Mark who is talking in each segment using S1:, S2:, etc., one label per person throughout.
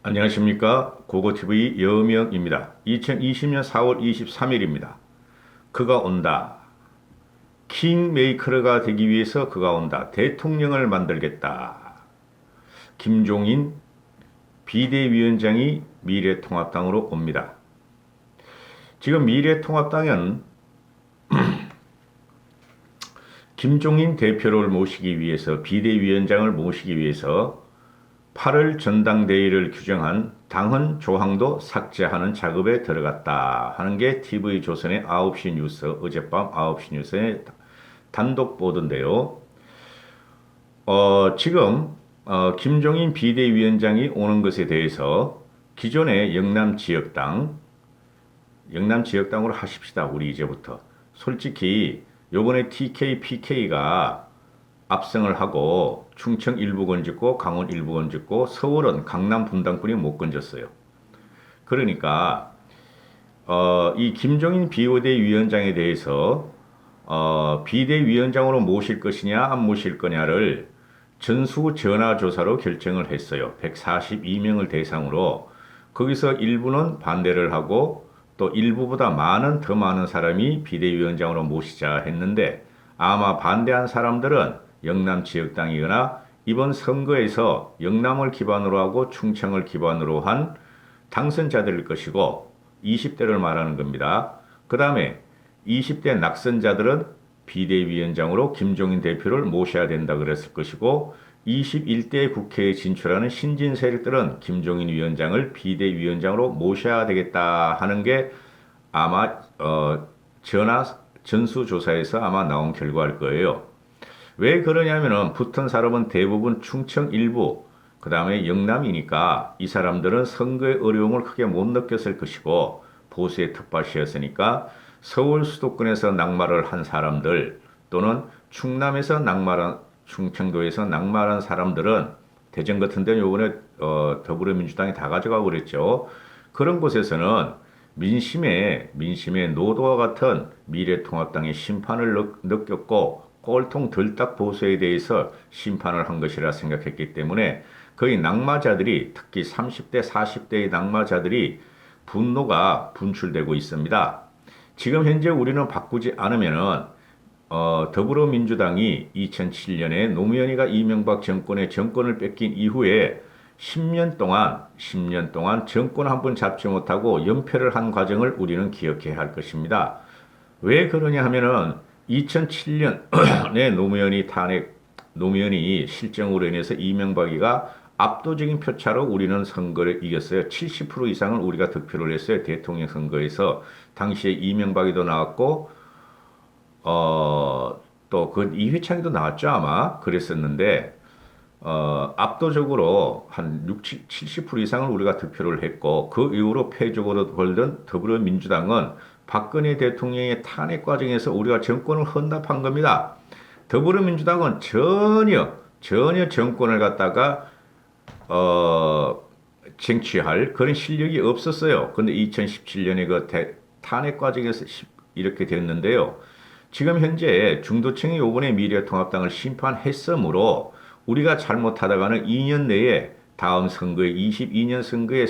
S1: 안녕하십니까. 고고TV 여명입니다. 2020년 4월 23일입니다. 그가 온다. 킹메이커가 되기 위해서 그가 온다. 대통령을 만들겠다. 김종인 비대위원장이 미래통합당으로 옵니다. 지금 미래통합당은 김종인 대표를 모시기 위해서, 비대위원장을 모시기 위해서 8월 전당대회를 규정한 당헌 조항도 삭제하는 작업에 들어갔다 하는 게 TV조선의 9시 뉴스, 어젯밤 9시 뉴스의 단독 보도인데요. 지금 김종인 비대위원장이 오는 것에 대해서 기존의 영남 지역당으로 하십시다. 우리 이제부터. 솔직히 요번에 TK, PK가 압승을 하고 충청 일부 건졌고 강원 일부 건졌고 서울은 강남 분당군이 못 건졌어요. 그러니까 이 김종인 비대위원장에 대해서 비대위원장으로 모실 것이냐 안 모실 거냐를 전수전화조사로 결정을 했어요. 142명을 대상으로. 거기서 일부는 반대를 하고 또 일부보다 더 많은 사람이 비대위원장으로 모시자 했는데, 아마 반대한 사람들은 영남 지역당이거나 이번 선거에서 영남을 기반으로 하고 충청을 기반으로 한 당선자들일 것이고, 20대를 말하는 겁니다. 그 다음에 20대 낙선자들은 비대위원장으로 김종인 대표를 모셔야 된다 그랬을 것이고, 21대 국회에 진출하는 신진 세력들은 김종인 위원장을 비대위원장으로 모셔야 되겠다 하는 게 아마 전수조사에서 아마 나온 결과일 거예요. 왜 그러냐면은 붙은 사람은 대부분 충청 일부, 그 다음에 영남이니까 이 사람들은 선거의 어려움을 크게 못 느꼈을 것이고, 보수의 텃밭이었으니까 서울 수도권에서 낙마를 한 사람들 또는 충청도에서 낙마한 사람들은 대전 같은 데는 요번에 더불어민주당이 다 가져가고 그랬죠. 그런 곳에서는 민심의 노도와 같은 미래통합당의 심판을 느꼈고 꼴통 들딱 보수에 대해서 심판을 한 것이라 생각했기 때문에 거의 낙마자들이, 특히 30대 40대의 낙마자들이 분노가 분출되고 있습니다. 지금 현재 우리는 바꾸지 않으면은 더불어민주당이 2007년에 노무현이가 이명박 정권의 정권을 뺏긴 이후에 10년 동안 정권 한 번 잡지 못하고 연패를 한 과정을 우리는 기억해야 할 것입니다. 왜 그러냐 하면은 2007년에 노무현이 실정으로 인해서 이명박이가 압도적인 표차로 우리는 선거를 이겼어요. 70% 이상을 우리가 득표를 했어요. 대통령 선거에서. 당시에 이명박이도 나왔고 또 그 이회창이도 나왔죠, 아마. 그랬었는데 압도적으로 한 70% 이상을 우리가 득표를 했고, 그 이후로 패적으로 벌던 더불어민주당은 박근혜 대통령의 탄핵 과정에서 우리가 정권을 헌납한 겁니다. 더불어민주당은 전혀 정권을 갖다가 쟁취할 그런 실력이 없었어요. 근데 2017년에 그 탄핵 과정에서 이렇게 됐는데요. 지금 현재 중도층이 요번에 미래통합당을 심판했으므로 우리가 잘못하다가는 2년 내에 다음 선거에 22년 선거에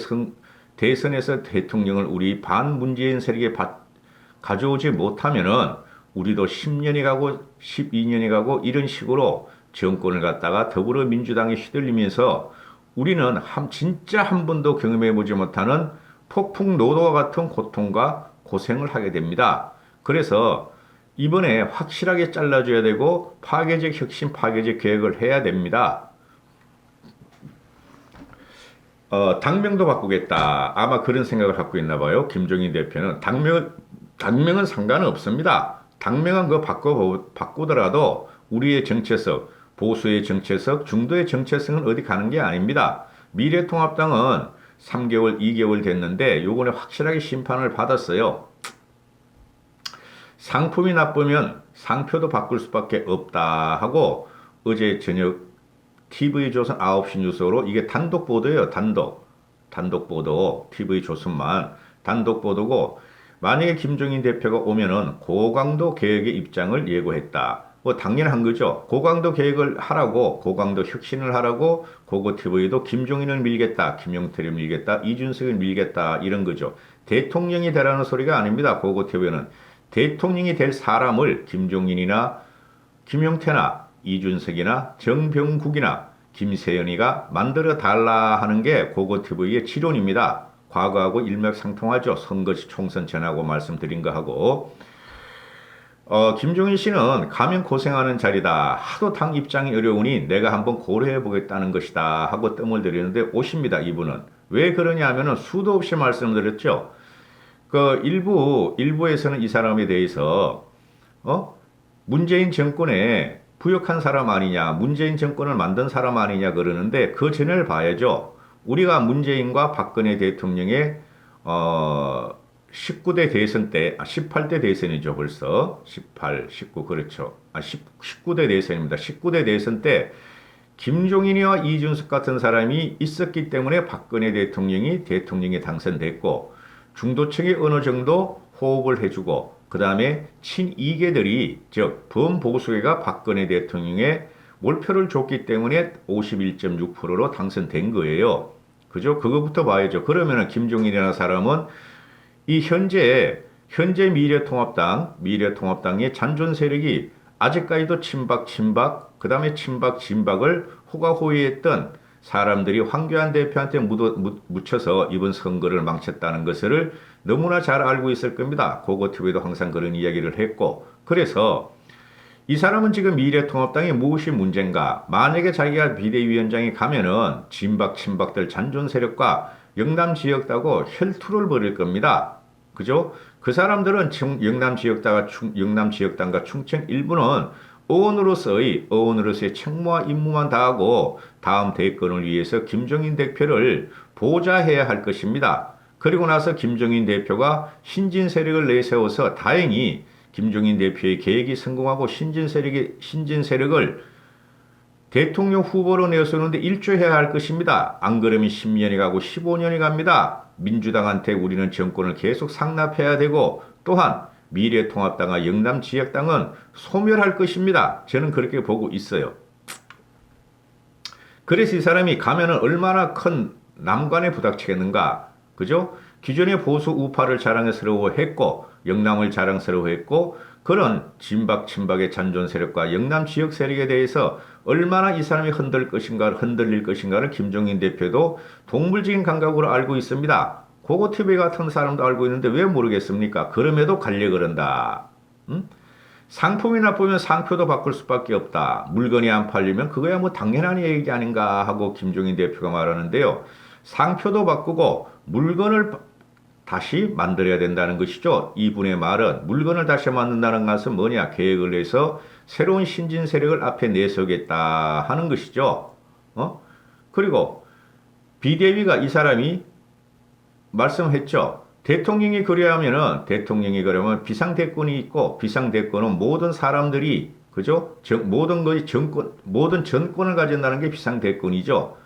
S1: 대선에서 대통령을 우리 반문재인 세력에 가져오지 못하면은 우리도 10년이 가고 12년이 가고 이런 식으로 정권을 갖다가 더불어민주당에 휘둘리면서 우리는 진짜 한 번도 경험해보지 못하는 폭풍노도와 같은 고통과 고생을 하게 됩니다. 그래서 이번에 확실하게 잘라줘야 되고 파괴적 혁신, 파괴적 계획을 해야 됩니다. 당명도 바꾸겠다. 아마 그런 생각을 갖고 있나 봐요. 김종인 대표는. 당명은 상관없습니다. 당명은 그거 바꾸더라도 우리의 정체성, 보수의 정체성, 중도의 정체성은 어디 가는 게 아닙니다. 미래통합당은 3개월, 2개월 됐는데 요번에 확실하게 심판을 받았어요. 상품이 나쁘면 상표도 바꿀 수밖에 없다 하고, 어제 저녁 TV조선 9시 뉴스로, 이게 단독 보도예요. 단독 보도. TV조선만 단독 보도고, 만약에 김종인 대표가 오면은 고강도 개혁의 입장을 예고했다. 뭐 당연한 거죠. 고강도 계획을 하라고, 고강도 혁신을 하라고 고고TV도 김종인을 밀겠다, 김용태를 밀겠다, 이준석을 밀겠다 이런 거죠. 대통령이 되라는 소리가 아닙니다. 고고TV는 대통령이 될 사람을 김종인이나 김용태나 이준석이나 정병국이나 김세연이가 만들어 달라 하는 게 고고TV의 지론입니다. 과거하고 일맥상통하죠. 선거시 총선 전하고 말씀드린 거하고. 김종인 씨는 가면 고생하는 자리다. 하도 당 입장이 어려우니 내가 한번 고려해 보겠다는 것이다. 하고 뜸을 들이는데 오십니다. 이분은. 왜 그러냐 하면은 수도 없이 말씀드렸죠. 일부에서는 이 사람에 대해서, 문재인 정권에 부역한 사람 아니냐, 문재인 정권을 만든 사람 아니냐 그러는데 그 전을 봐야죠. 우리가 문재인과 박근혜 대통령의, 19대 대선 때, 18대 대선이죠, 벌써. 18, 19, 그렇죠. 19대 대선입니다. 19대 대선 때 김종인이와 이준석 같은 사람이 있었기 때문에 박근혜 대통령이 당선됐고, 중도층이 어느 정도 호흡을 해주고, 그 다음에 친이계들이, 즉, 범보수계가 박근혜 대통령의 몰표를 줬기 때문에 51.6%로 당선된 거예요. 그죠? 그거부터 봐야죠. 그러면은 김종인이라는 사람은 이 현재 미래통합당의 잔존 세력이 아직까지도 친박, 그 다음에 진박을 호가호위했던 사람들이 황교안 대표한테 묻혀서 이번 선거를 망쳤다는 것을 너무나 잘 알고 있을 겁니다. 고고TV도 항상 그런 이야기를 했고, 그래서 이 사람은 지금 미래통합당이 무엇이 문제인가? 만약에 자기가 비대위원장에 가면은 친박들 잔존 세력과 영남 지역다고 혈투를 벌일 겁니다. 그죠? 그 사람들은 영남 지역당과 충청 일부는 어원으로서의 책무와 임무만 다하고 다음 대권을 위해서 김종인 대표를 보좌해야 할 것입니다. 그리고 나서 김종인 대표가 신진 세력을 내세워서 다행히 김종인 대표의 계획이 성공하고 신진 세력을 대통령 후보로 내세우는데 일조해야 할 것입니다. 안 그러면 10년이 가고 15년이 갑니다. 민주당한테 우리는 정권을 계속 상납해야 되고, 또한 미래통합당과 영남지역당은 소멸할 것입니다. 저는 그렇게 보고 있어요. 그래서 이 사람이 가면은 얼마나 큰 난관에 부닥치겠는가. 그죠? 기존의 보수 우파를 자랑스러워했고, 영남을 자랑스러워했고, 그런 친박의 잔존 세력과 영남 지역 세력에 대해서 얼마나 이 사람이 흔들릴 것인가를 김종인 대표도 동물적인 감각으로 알고 있습니다. 고고TV 같은 사람도 알고 있는데 왜 모르겠습니까? 그럼에도 가려고 그런다. 상품이 나쁘면 상표도 바꿀 수밖에 없다. 물건이 안 팔리면 그거야 뭐 당연한 얘기 아닌가 하고 김종인 대표가 말하는데요. 상표도 바꾸고 물건을 다시 만들어야 된다는 것이죠. 이분의 말은 물건을 다시 만든다는 것은 뭐냐? 계획을 해서 새로운 신진 세력을 앞에 내세우겠다 하는 것이죠. 그리고 비대위가 이 사람이 말씀했죠. 대통령이 그러면 비상대권이 있고, 비상대권은 모든 사람들이, 그죠? 모든 정권을 가진다는 게 비상대권이죠.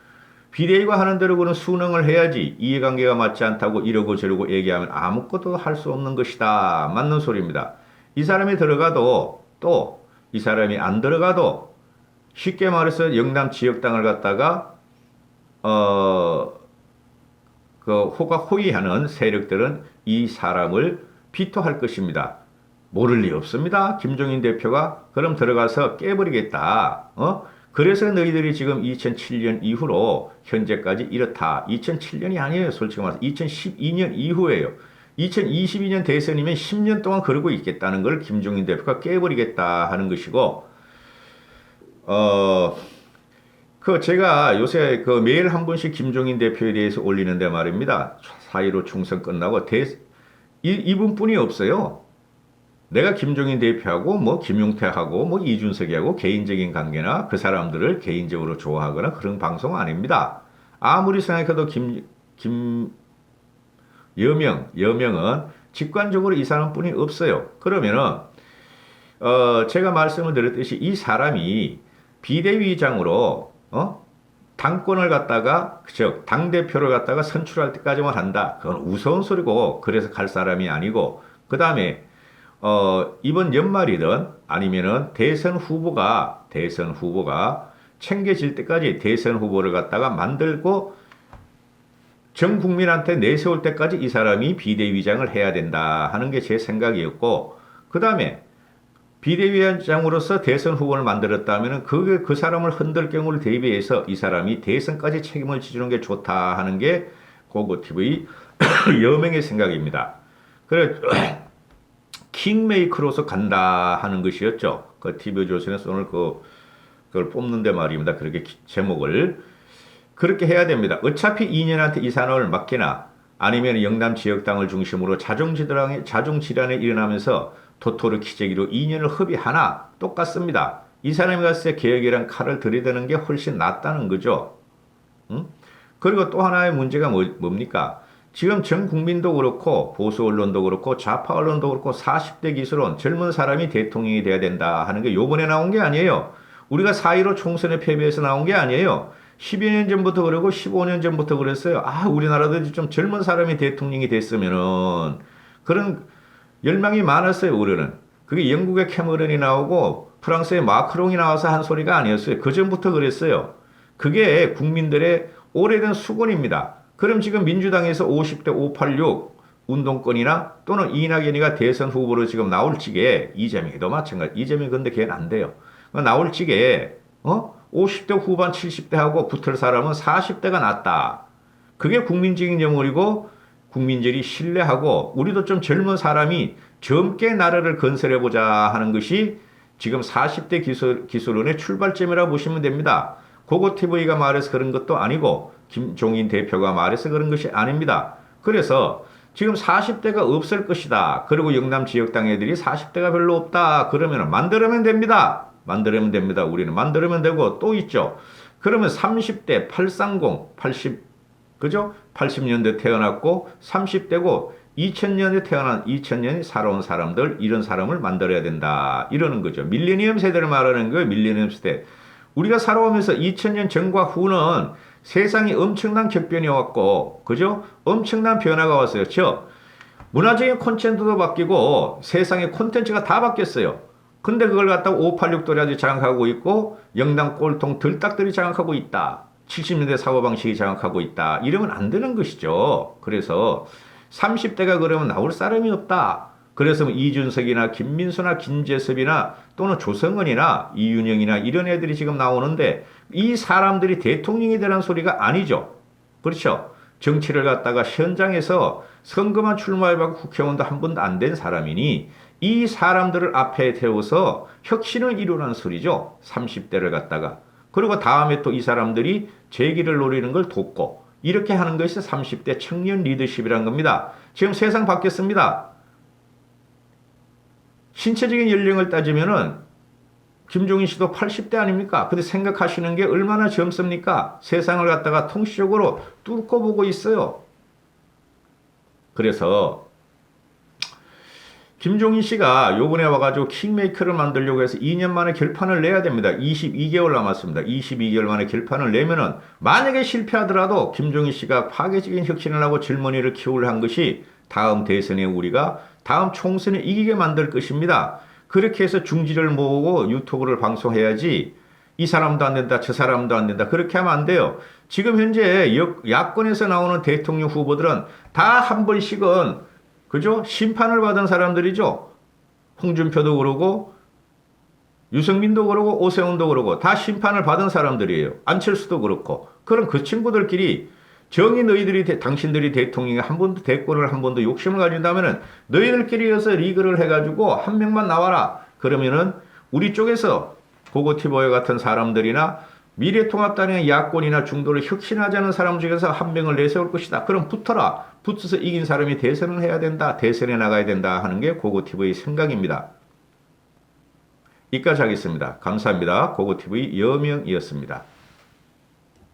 S1: 비대위가 하는 대로 그런 수능을 해야지. 이해관계가 맞지 않다고 이러고 저러고 얘기하면 아무것도 할 수 없는 것이다. 맞는 소리입니다. 이 사람이 들어가도, 또 이 사람이 안 들어가도, 쉽게 말해서 영남 지역당을 갖다가 호위하는 세력들은 이 사람을 비토할 것입니다. 모를 리 없습니다. 김종인 대표가 그럼 들어가서 깨버리겠다. 그래서 너희들이 지금 2007년 이후로 현재까지 이렇다. 2007년이 아니에요. 솔직히 말해서 2012년 이후에요. 2022년 대선이면 10년 동안 그러고 있겠다는 걸 김종인 대표가 깨버리겠다 하는 것이고, 제가 요새 매일 한 번씩 김종인 대표에 대해서 올리는데 말입니다. 4.15 총선 끝나고 이분뿐이 없어요. 내가 김종인 대표하고 뭐 김용태하고 뭐 이준석이하고 개인적인 관계나 그 사람들을 개인적으로 좋아하거나 그런 방송 아닙니다. 아무리 생각해도 여명은 직관적으로 이 사람뿐이 없어요. 그러면은 제가 말씀을 드렸듯이 이 사람이 비대위장으로 당권을 갖다가, 즉 당대표를 갖다가 선출할 때까지만 한다. 그건 우스운 소리고, 그래서 갈 사람이 아니고, 그 다음에 이번 연말이든 아니면은 대선 후보가 챙겨질 때까지 대선 후보를 갖다가 만들고 전 국민한테 내세울 때까지 이 사람이 비대위장을 해야 된다 하는 게 제 생각이었고, 그 다음에 비대위원장으로서 대선 후보를 만들었다면 그 사람을 흔들 경우를 대비해서 이 사람이 대선까지 책임을 지주는 게 좋다 하는 게 고고TV 여명의 생각입니다. 그래 킹메이커로서 간다 하는 것이었죠. 그 TV조선에서 오늘 그걸 뽑는데 말입니다. 그렇게 제목을 그렇게 해야 됩니다. 어차피 이년한테 이 산업을 맡기나 아니면 영남 지역당을 중심으로 자중질환이 일어나면서 도토리 키재기로 2년을 허비하나 똑같습니다. 이 사람이 갔을 때 개혁이란 칼을 들이대는 게 훨씬 낫다는 거죠. 응? 그리고 또 하나의 문제가 뭡니까? 지금 전 국민도 그렇고 보수 언론도 그렇고 좌파 언론도 그렇고 40대 기술은 젊은 사람이 대통령이 돼야 된다 하는 게 요번에 나온 게 아니에요. 우리가 4.15 총선에 패배해서 나온 게 아니에요. 10여 년 전부터 그러고 15년 전부터 그랬어요. 우리나라도 좀 젊은 사람이 대통령이 됐으면은 그런 열망이 많았어요, 우리는. 그게 영국의 캐머런이 나오고 프랑스의 마크롱이 나와서 한 소리가 아니었어요. 그 전부터 그랬어요. 그게 국민들의 오래된 수건입니다. 그럼 지금 민주당에서 50대 586 운동권이나 또는 이낙연이가 대선 후보로 지금 나올 적에 이재명이도 마찬가지. 이재명 근데 걔는 안 돼요. 나올 적에 50대 후반 70대하고 붙을 사람은 40대가 낫다. 그게 국민적인 영혼이고 국민들이 신뢰하고 우리도 좀 젊은 사람이 젊게 나라를 건설해보자 하는 것이 지금 40대 기술원의 출발점이라고 보시면 됩니다. 고고TV가 말해서 그런 것도 아니고 김종인 대표가 말해서 그런 것이 아닙니다. 그래서 지금 40대가 없을 것이다. 그리고 영남 지역당 애들이 40대가 별로 없다. 그러면 만들면 됩니다. 만들면 됩니다. 우리는 만들면 되고 또 있죠. 그러면 30대 830, 80, 그죠? 80년대 태어났고 30대고 2000년에 태어난 2000년에 살아온 사람들 이런 사람을 만들어야 된다. 이러는 거죠. 밀레니엄 세대를 말하는 거예요. 밀레니엄 세대. 우리가 살아오면서 2000년 전과 후는 세상이 엄청난 격변이 왔고 그죠? 엄청난 변화가 왔어요. 문화적인 콘텐츠도 바뀌고 세상의 콘텐츠가 다 바뀌었어요. 근데 그걸 갖다가 586들이 장악하고 있고 영남 꼴통 들딱들이 장악하고 있다. 70년대 사고방식이 장악하고 있다. 이러면 안 되는 것이죠. 그래서 30대가 그러면 나올 사람이 없다. 그래서 이준석이나 김민수나 김재섭이나 또는 조성은이나 이윤영이나 이런 애들이 지금 나오는데 이 사람들이 대통령이 되는 소리가 아니죠. 그렇죠. 정치를 갖다가 현장에서 선거만 출마해봤고 국회의원도 한 번도 안 된 사람이니 이 사람들을 앞에 태워서 혁신을 이루라는 소리죠. 30대를 갖다가. 그리고 다음에 또 이 사람들이 재기를 노리는 걸 돕고 이렇게 하는 것이 30대 청년 리더십이라는 겁니다. 지금 세상 바뀌었습니다. 신체적인 연령을 따지면은 김종인 씨도 80대 아닙니까? 근데 생각하시는 게 얼마나 젊습니까? 세상을 갖다가 통시적으로 뚫고 보고 있어요. 그래서 김종인 씨가 요번에 와가지고 킹메이커를 만들려고 해서 2년 만에 결판을 내야 됩니다. 22개월 남았습니다. 22개월 만에 결판을 내면은 만약에 실패하더라도 김종인 씨가 파괴적인 혁신을 하고 젊은이를 키우려 한 것이 다음 대선에 우리가 다음 총선에 이기게 만들 것입니다. 그렇게 해서 중지를 모으고 유튜브를 방송해야지 이 사람도 안 된다 저 사람도 안 된다 그렇게 하면 안 돼요. 지금 현재 야권에서 나오는 대통령 후보들은 다 한 번씩은 그죠? 심판을 받은 사람들이죠. 홍준표도 그러고 유승민도 그러고 오세훈도 그러고 다 심판을 받은 사람들이에요. 안철수도 그렇고. 그럼 그 친구들끼리 정의 너희들이 당신들이 대통령이 한 번도 대권을 한 번도 욕심을 가진다면은 너희들끼리여서 리그를 해가지고 한 명만 나와라. 그러면은 우리 쪽에서 고고티보이 같은 사람들이나 미래통합당의 야권이나 중도를 혁신하자는 사람 중에서 한 명을 내세울 것이다. 그럼 붙어라. 붙어서 이긴 사람이 대선을 해야 된다. 대선에 나가야 된다 하는 게 고고TV의 생각입니다. 이까지 하겠습니다. 감사합니다. 고고TV 여명이었습니다.